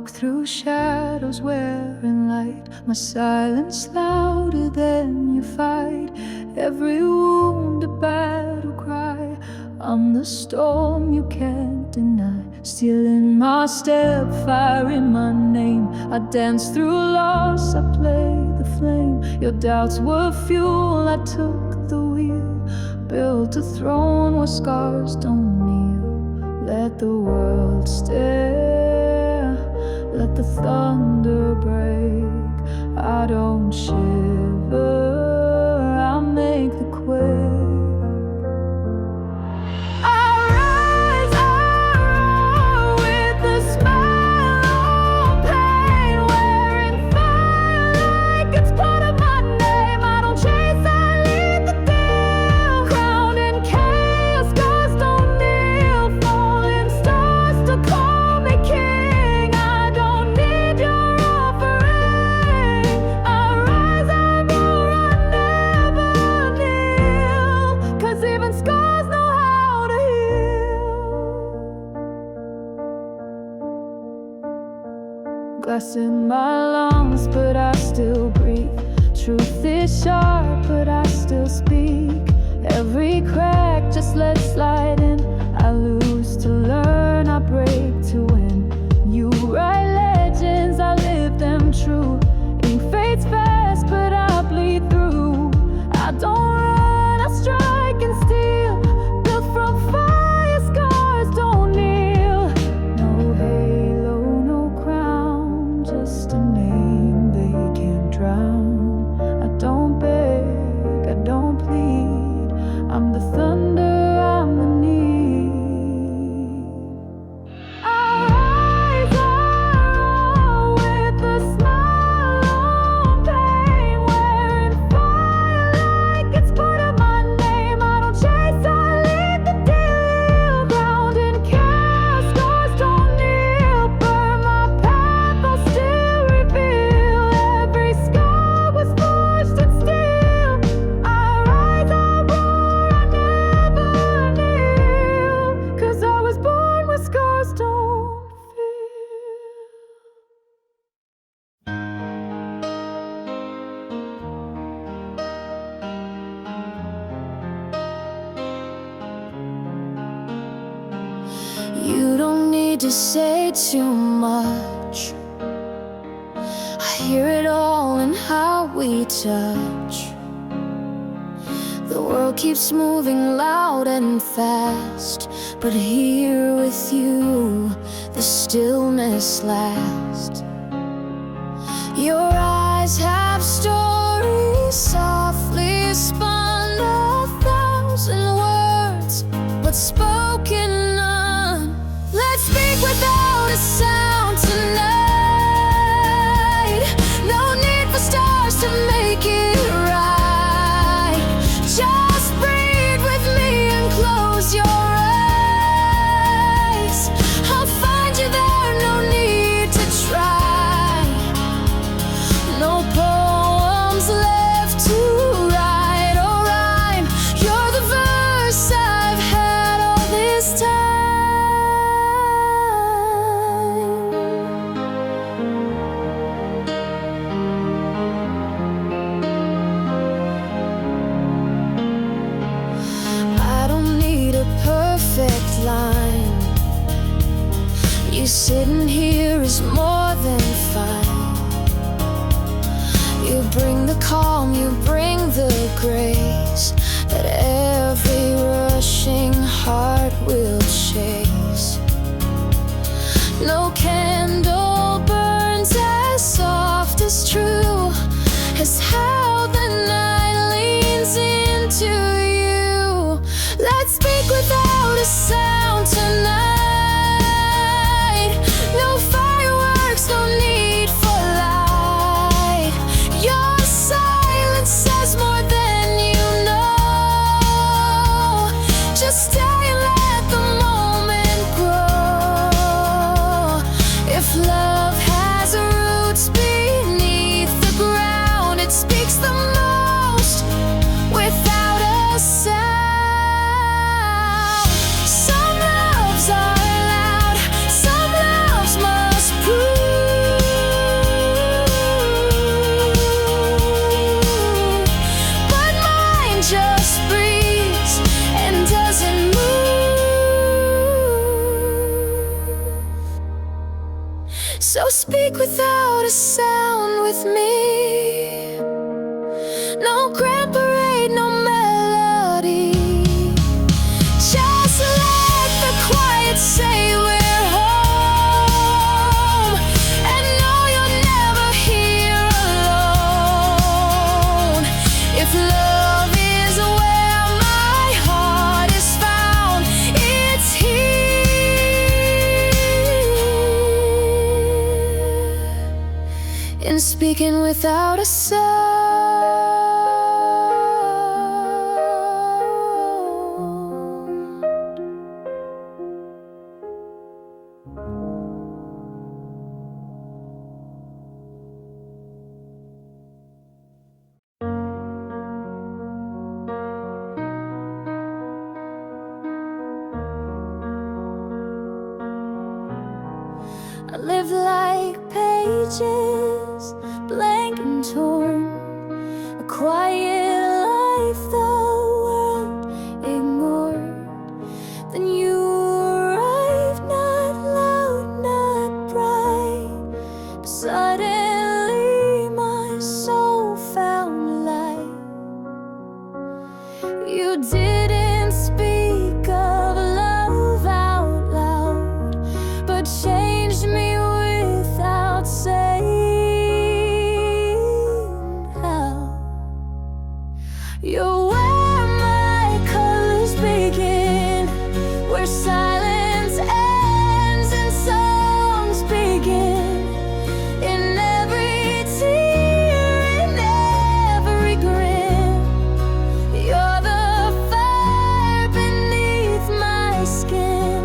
walk through shadows wearing light. My silence louder than your fight. Every wound a battle cry. I'm the storm you can't deny. Stealing my step, fire in my name. I dance through loss, I play the flame. Your doubts were fuel, I took the wheel. Built a throne where scars don't kneel. Let the world stare, let the thunder break. I don't shiver, I make the quake. Glass in my lungs, but I still breathe. Truth is sharp, but I still speak. Every crack just lets light in. I lose to learn, I break to win. You write legends, I live them true. Ink fades fast, but I bleed through. I don't run, I strike and steal. Built from fire, scars don't kneel. No halo, no crown, just a name they can't drown. I don't beg, I don't plead. I'm the thunder, I'm the need. I rise, I roll with a smile on pain. Wearing fire like it's part of my name. I don't chase, I lead the deal. Ground in chaos, scars don't kneel. Burn my path, I'll still reveal. Every scar was forged in steel. I rise, I roar, I never kneel. 'Cause I was born with scars don't feel. You don't need to say too much. I hear it all in how we touch. The world keeps moving loud and fast, but here with you, the stillness lasts. Your eyes have stories softly spun, 1,000 words, but spoken none. Let's speak without a sound tonight. No need for stars to make it right. Just breathe with me and close your eyes. I'll find you there, no need to try. No poems left to write or rhyme. You're the verse I've had all this time. I don't need a perfect line. You sitting here is more than fine. You bring the calm, you bring the grace that every rushing heart will chase. No candle burns as soft as true as how the night leans into you. Let's speak without a sound tonight. No fireworks, no need for light. Your silence says more than you know. speak without a sound with me. No grand parade, no melody. Just let the quiet say we're home, and know you're never here alone. If love is where my heart is found, it's here. In speaking without a sound. I live like pages, blank and torn, a quiet life the world ignored. Then you arrived, not loud, not bright, but suddenly my soul found light. You didn't speak of love out loud, but changed me without saying how. You're where my colors begin, where silence ends and songs begin. In every tear, in every grin, you're the fire beneath my skin.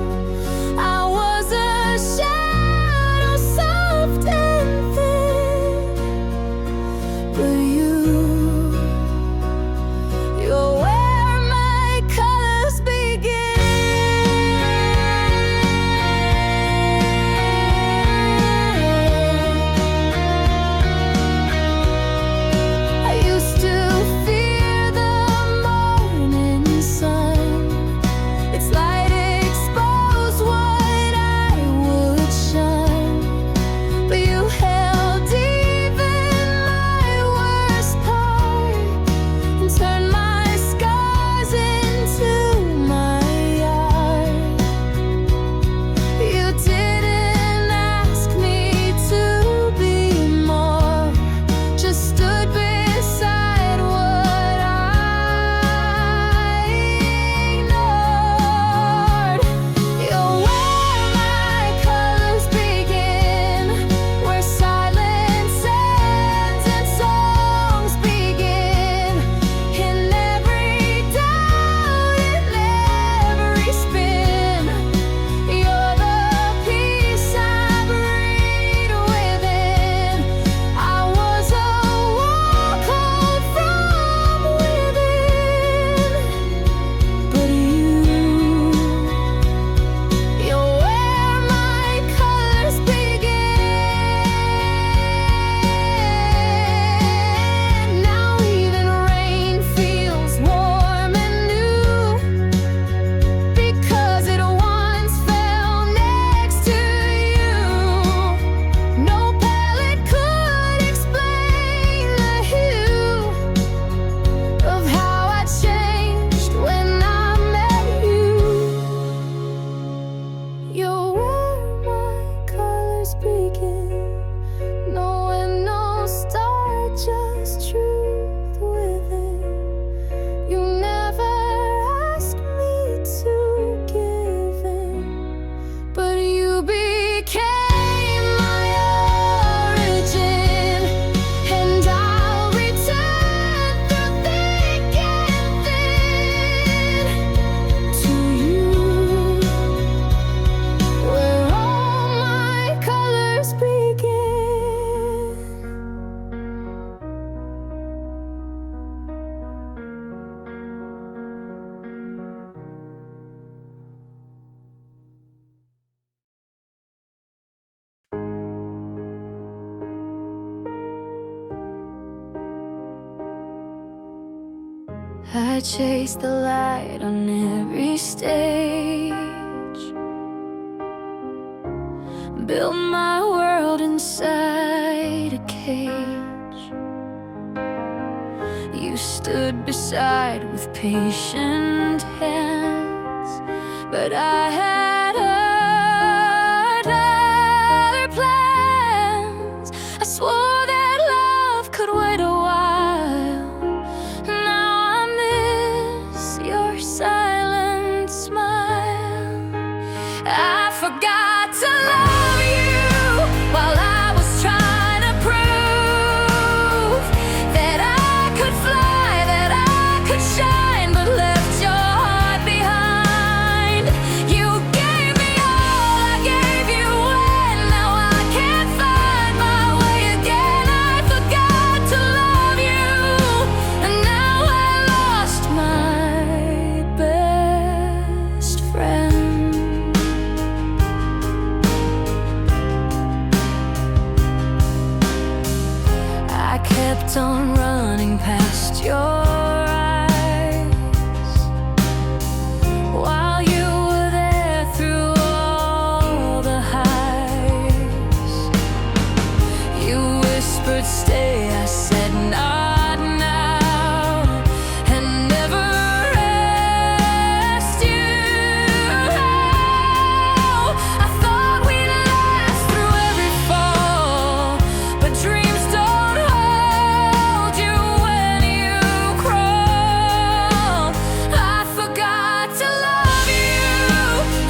I was a shadow, soft and thin, but you're where my colors begin. I used to fear the morning sun. Its light exposed what I would shun, but you held even my worst part and turned my scars into my art. You didn't ask me to be more, just stood beside what I ignored. You're where my colors begin, where silence ends and songs begin. In every doubt, in every spin, you're the peace I breathe within. I was a wall cold from within, but you're where my colors begin. Now even rain feels warm and new, because it once fell next to you. No palette could explain the hue of how I changed when I met you. You're where my colors begin, no wind, no star, just truth within. You never asked me to give in, but you became my origin, and I'll return through thick and thin to you, where all my colors begin. I chase the light on every stage, build my world in inside a cage. You stood beside with patient hands, but I had other plans. I swore that love could wait a while. Now I miss your silent smile. I forgot to love you while I was trying to prove that I could fly, that I could shine, but left your heart behind. You gave me all I gave you, and now I can't find my way again. I forgot to love you, and now I lost my best friend. I kept on running past your eyes while you were there through all the highs. You whispered, stay, I said, not now, and never asked you how. I thought we'd last through every fall, but dreams don't hold you when you crawl. I forgot to love you,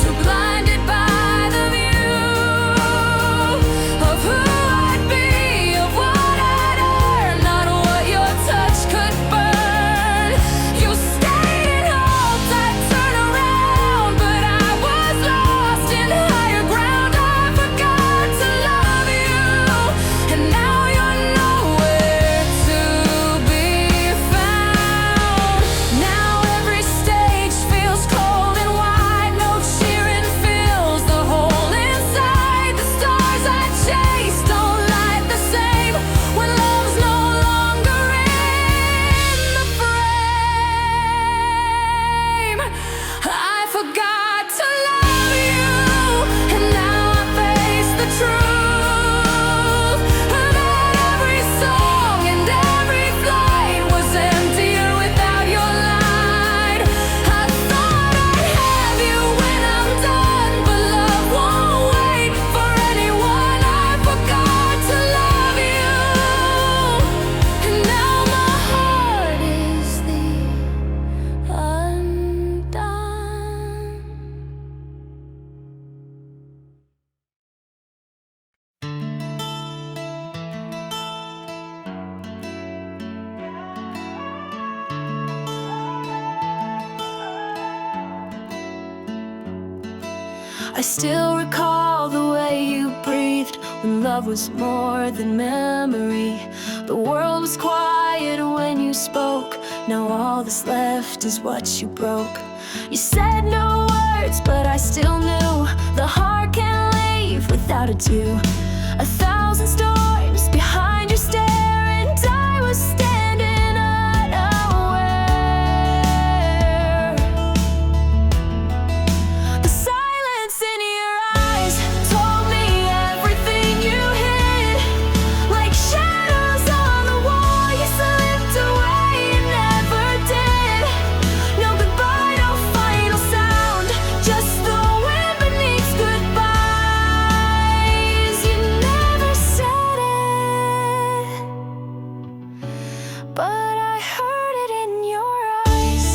too blinded by the view of who I'd be, of what I'd earn, not what your touch could burn. You stayed and hoped I'd turn around, but I was lost in higher ground. I forgot to love you, and now you're nowhere to be found. Now every stage feels cold and wide, no cheering fills the hole inside. The stars I chase don't light the same when love's no longer in the frame. I forgot to love you, and now I face the truth that every song and every flight was emptier without your light. I thought I'd have you when I'm done, but love won't wait for anyone. I forgot to love you, and now my heart is the undone. I still recall the way you breathed when love was more than memory. The world was quiet when you spoke. Now all that's left is what you broke. You said no words, but I still knew the heart can't leave without a due. 1,000 storms behind your stare, and I was standing unaware. The silence in your eyes told me everything you hid. Like shadows on the wall, you slipped away and never did. No goodbye, no final sound, just the wind beneath goodbyes. You never said it, but I heard it in your eyes.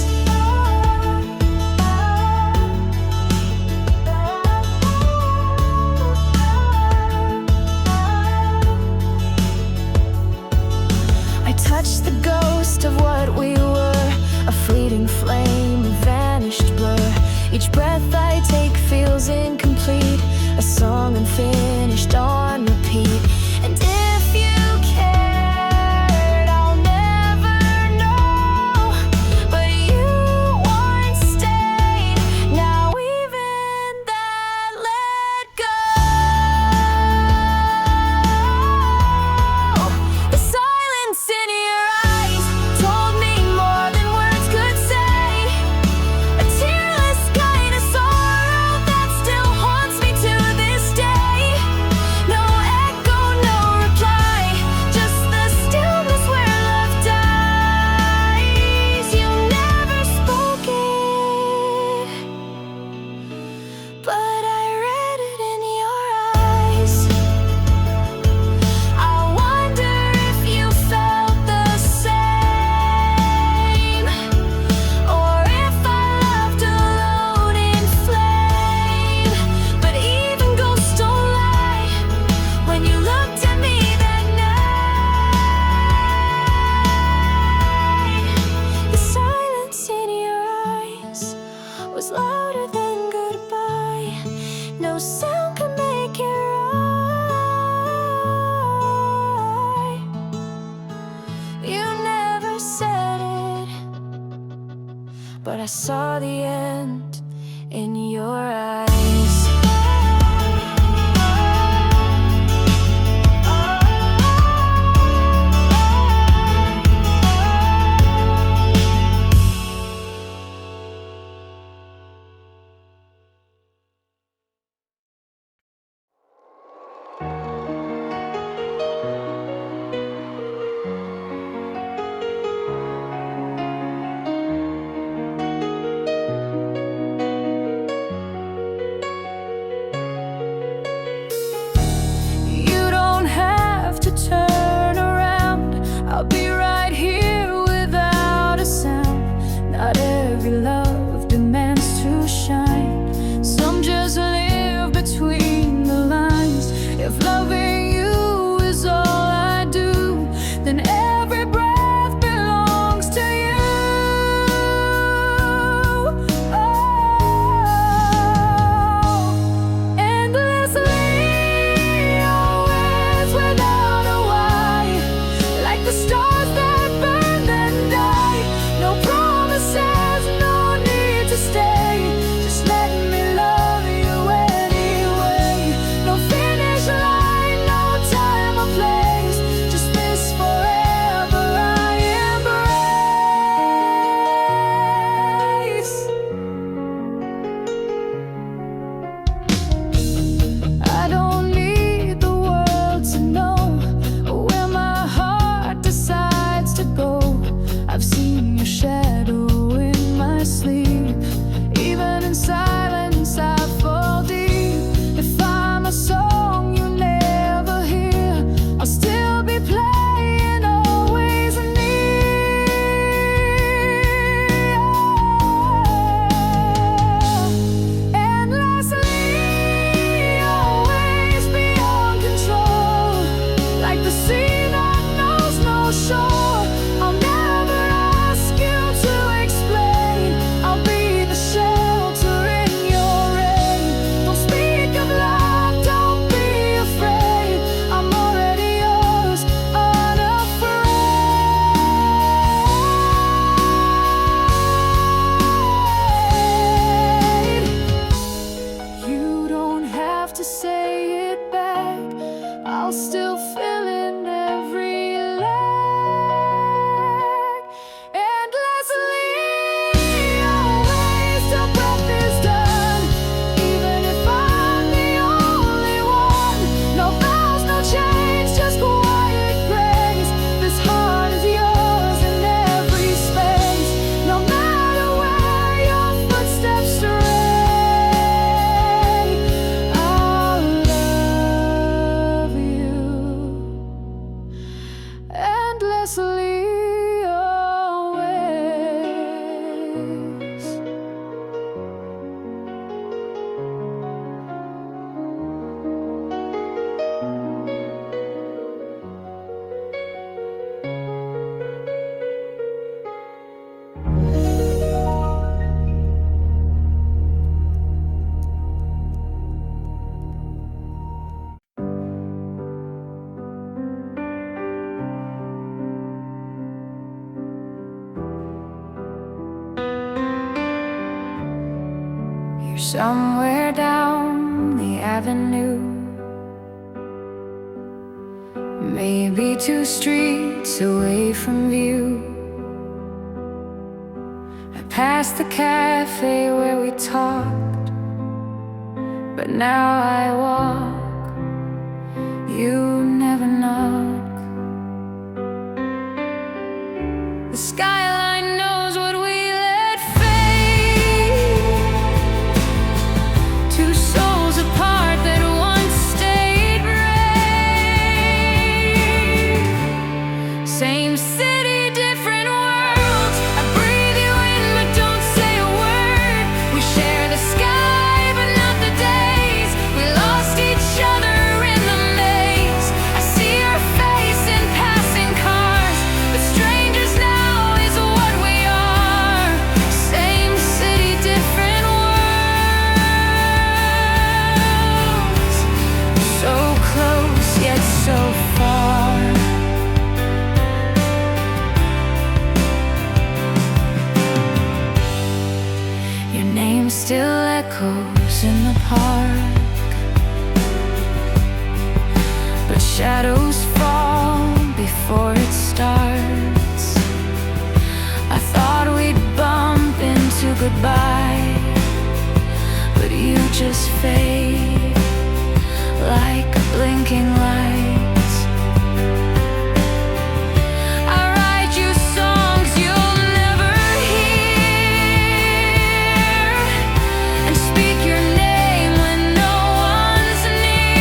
I touched the ghost of what we were, a fleeting flame, a vanished blur. Each breath I take feels incomplete, a song unfinished on repeat. And if you cared, I'll never know, but you once stayed. Now even that let go. The silence in your eyes told me more than words could say. A tearless kind of sorrow that still haunts me to this day. I saw the end in your eyes. I'll be right here without a sound. Not every love demands to shine. Some just live between the lines. If loving you is all I do, then every breath belongs to you. Oh, endlessly, always without a why. Like the stars that burn then die. No promises, no need to stay. Just let me love you anyway. No finish line, no time or place. Just this forever I embrace. I don't need the world to know where my heart decides to go. I've seen your shadow in my sleep. Even in silence I fall deep. If I'm a song you never hear, I'll still be playing, always near. Endlessly, always beyond control. Like the sea that knows no shore. I'll never ask you to explain. I'll be the shelter in your rain. Don't speak of love, don't be afraid. I'm already yours, unafraid. You don't have to say it back. I'll still fill in every lag. Endlessly, always till breath is done. Even if I'm the only one. No vows, no chains, just quiet grace. This heart is yours in every space. No matter where your footsteps stray, I'll love you endlessly, always. You're somewhere down the avenue, maybe 2 streets away from view. I passed the cafe where we talked, but now I walk. You never knock. The skyline knows what we let fade. 2 souls apart that once stayed brave. Same city, different worlds. I breathe you in but don't say a word. We share the sky but not the days. We lost each other in the maze. I see your face in passing cars, but strangers now is fade like blinking lights. I write you songs you'll never hear, and speak your name when no one's near.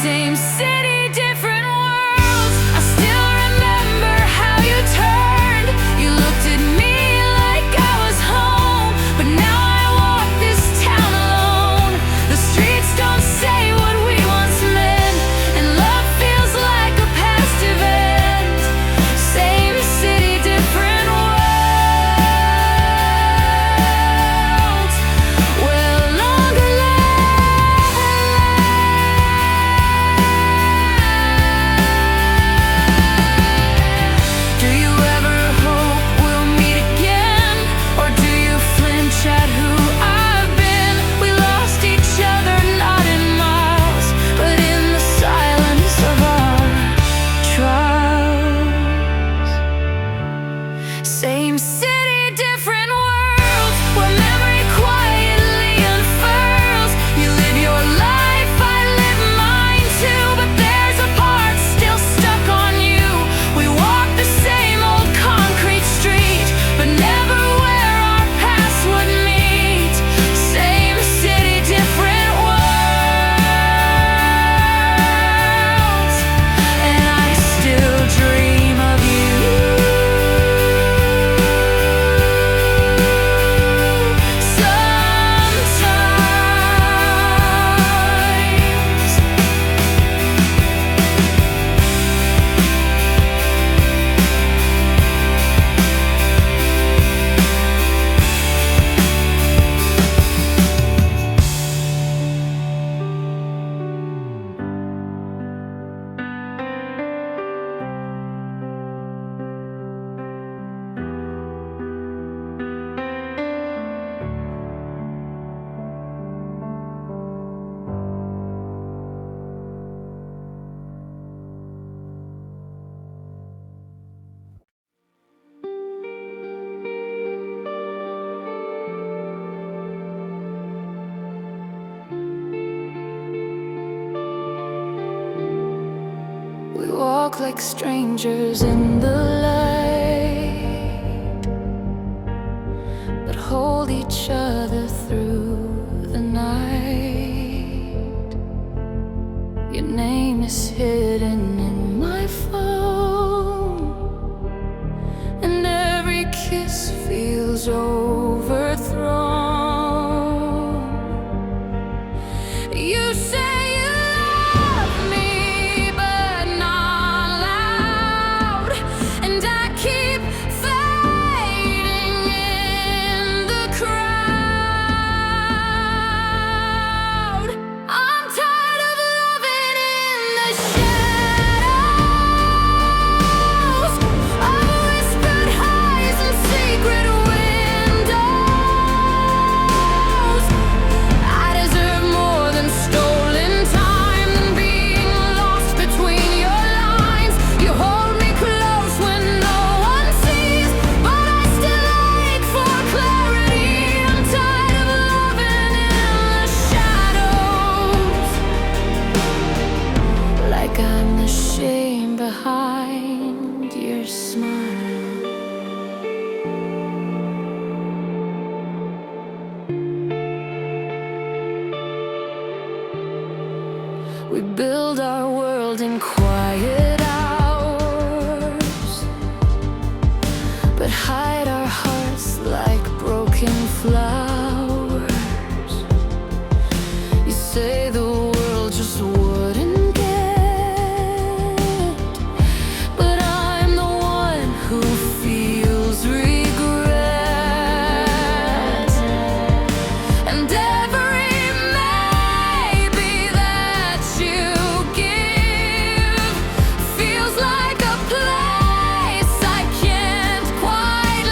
Same city, different worlds. I still remember how you turned. You looked at me like I was home, but now I walk this town alone. The streets don't say what we once meant, and love feels like a past event. Same city, different worlds, where longer lasts. Do you ever hope we'll meet again, or do you flinch at who I've been? We lost each other not in miles, but in the silence of our trials. Same city, different worlds, where memory quietly unfurls. You live your life, I live mine too, but there's a part still stuck on you. We walk the same old concrete street, but never where our paths would meet. Same city, different worlds, and I still dream of you. We walk like strangers in the light, but hold each other through the night. Your name is hidden in my phone, and every kiss feels overthrown. You say you love me, but not loud, and I keep fading in the crowd. I'm tired of loving in the shadows, of whispered highs and secret windows. I deserve more than stolen time, than being lost between your lines. You hold me close when no one sees, but I still ache for clarity. I'm tired of loving in the shadows, like I'm the shame behind your smile. We build our world in quiet hours, but hide our hearts like broken flowers. You say the world just wouldn't get, but I'm the one who feels regret. And every maybe that you give feels like a place I can't quite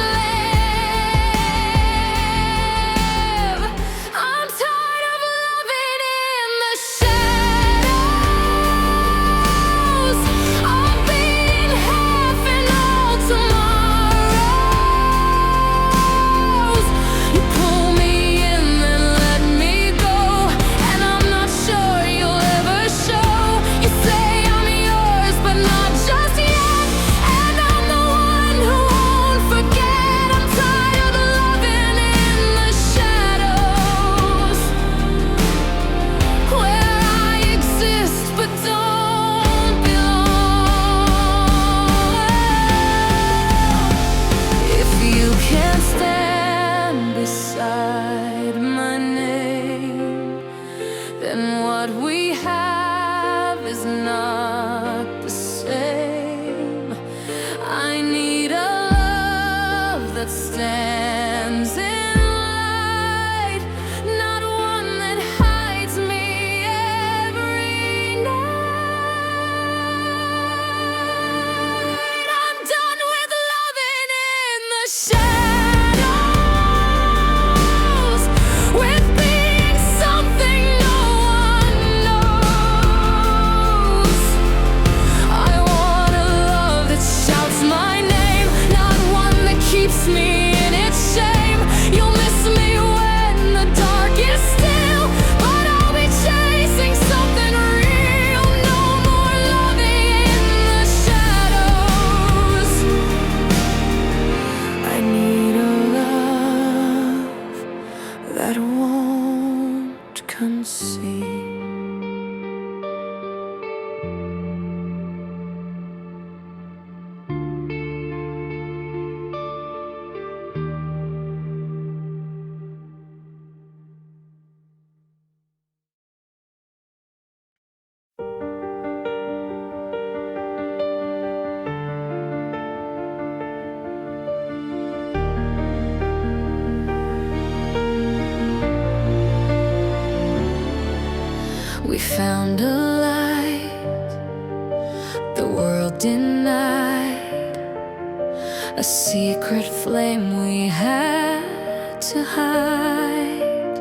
a secret flame we had to hide.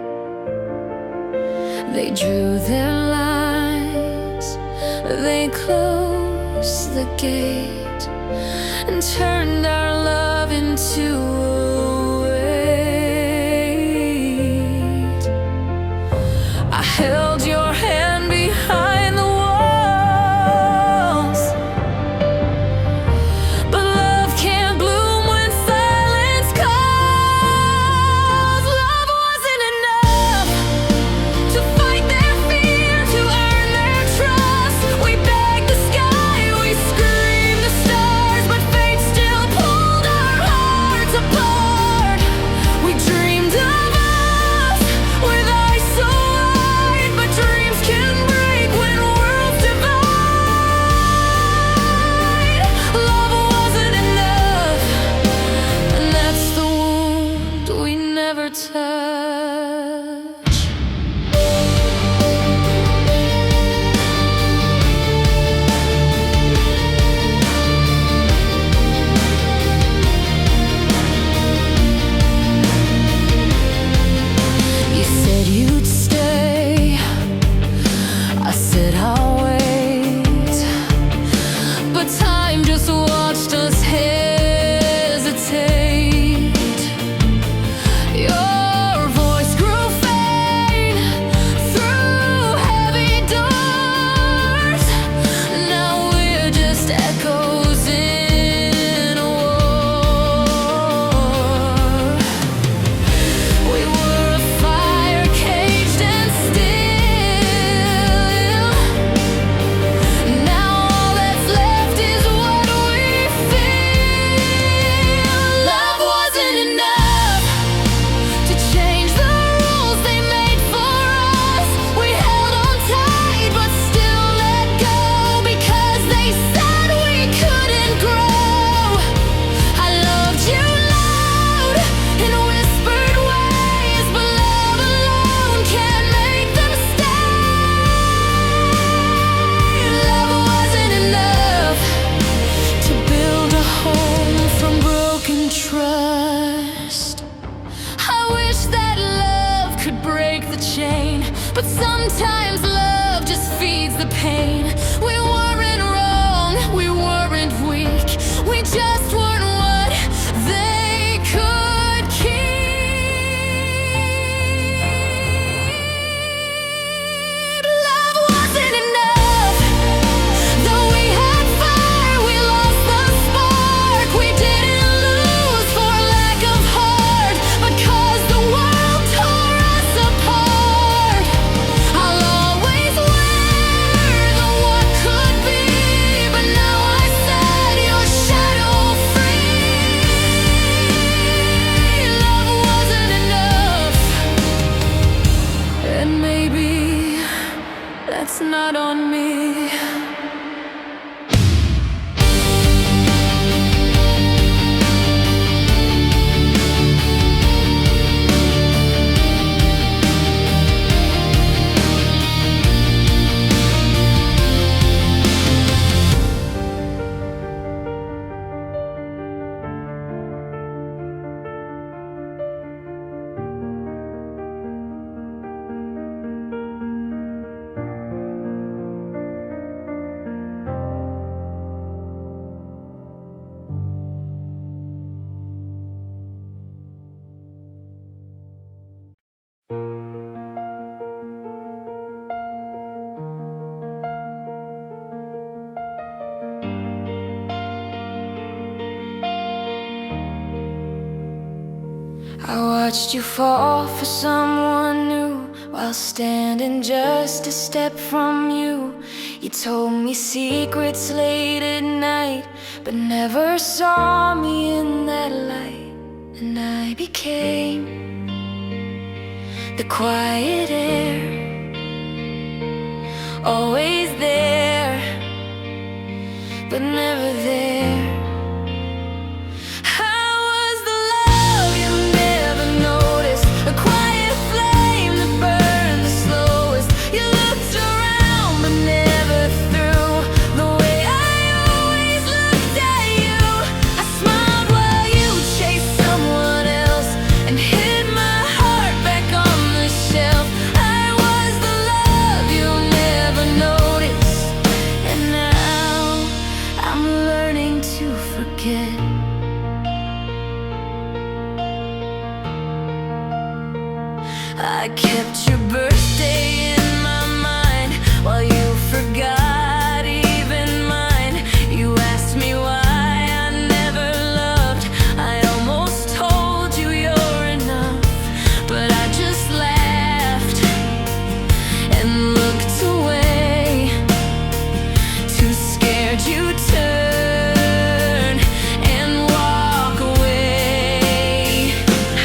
They drew their lines, they closed the gate, and turned our love into a weight. I held your hand behind the walls, but love can't bloom when silence calls. Love wasn't enough to fight their fear, to earn their trust. We begged the sky, we screamed the stars, but fate still pulled our hearts apart. We dreamed of us with eyes so wide, but dreams can break when worlds divide. Love wasn't enough, and that's the wound we never touch. You said you'd stay, I said I'll wait, but time just watched us hesitate. Your voice grew faint through heavy doors. Now we're just echoes in a war. We were a fire caged and still. Now all that's left is what we feel. Love wasn't enough to change the rules they made for us. We held on tight but still let go, because they said we couldn't grow. I loved you loud in whispered ways, but love alone can't make them stay. Love wasn't enough to build a home from broken trust. I wish that love could break the chain, but sometimes love just feeds the pain. We weren't wrong, we weren't weak, we just weren't what they could keep. Love wasn't enough, though we had fire, we lost the spark. We didn't lose for lack of heart, but 'cause the world tore us apart. I'll always wear the what could be, but now I set your shadow free. Love wasn't enough, and maybe that's not on me. I watched you fall for someone new while standing just a step from you. You told me secrets late at night, but never saw me in that light. And I became the quiet air, always there, but never there. I was the love you never noticed, a quiet flame that burned the slowest. You looked around but never through. The way I always looked at you, I smiled while forget. I kept your birthday in my mind while you forgot even mine. You asked me why I never loved. I almost told you you're enough, but I just laughed and looked away, too scared you'd turn and walk away.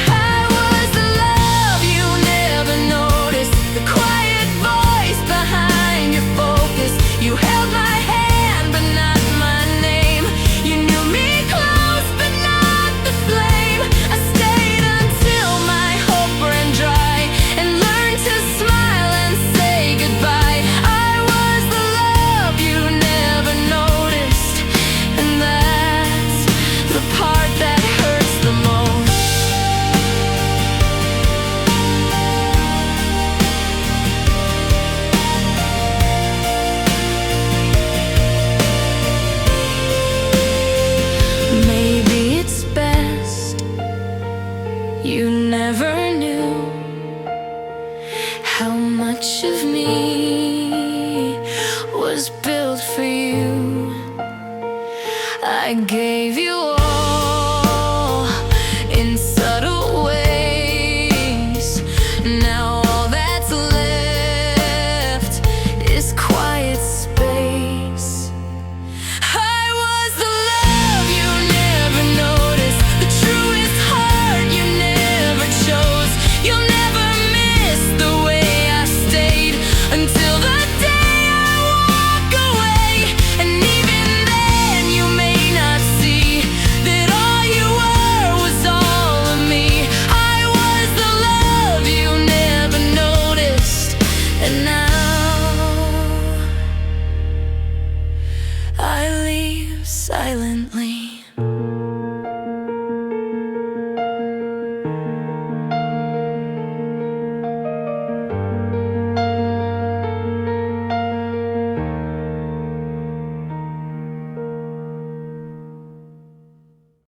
I was the love you never noticed, the quiet voice behind your focus. You held my hand but not my name. You knew me close but not the flame. I stayed until my hope ran dry and learned to smile and say goodbye. I was the love you never noticed, and that's the part that hurts the most. Maybe it's best you never knew how much of me was built for you. I gave you all in subtle ways. Now all that's left is quiet space. I was the love you never noticed, the truest heart you never chose. You'll never miss the way I stayed until the day I walk away. And even then you may not see that all you were was all of me. I was the love you never noticed, and now I leave silently.